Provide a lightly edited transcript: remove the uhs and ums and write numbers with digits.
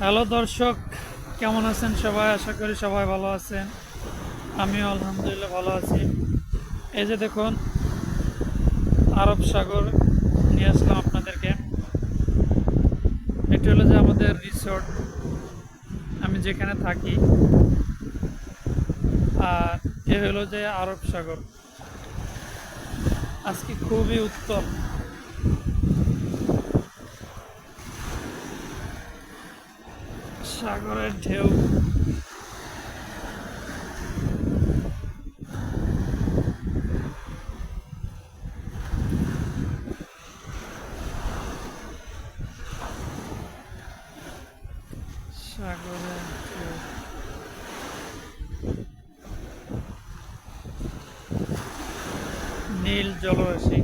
Hello দর্শক, কেমন আছেন সবাই? আশা করি সবাই ভালো আছেন। আমিও আলহামদুলিল্লাহ ভালো আছি। এই যে দেখুন, আরব সাগর নিয়ে আসলাম আপনাদেরকে। এটি হলো যে আমাদের রিসোর্ট, আমি যেখানে থাকি। আর এ হলো যে আরব সাগর। আজকে খুবই উত্তল, সাগরের ঢেউ। সাগরের ঢেউ, নীল জলরাশি।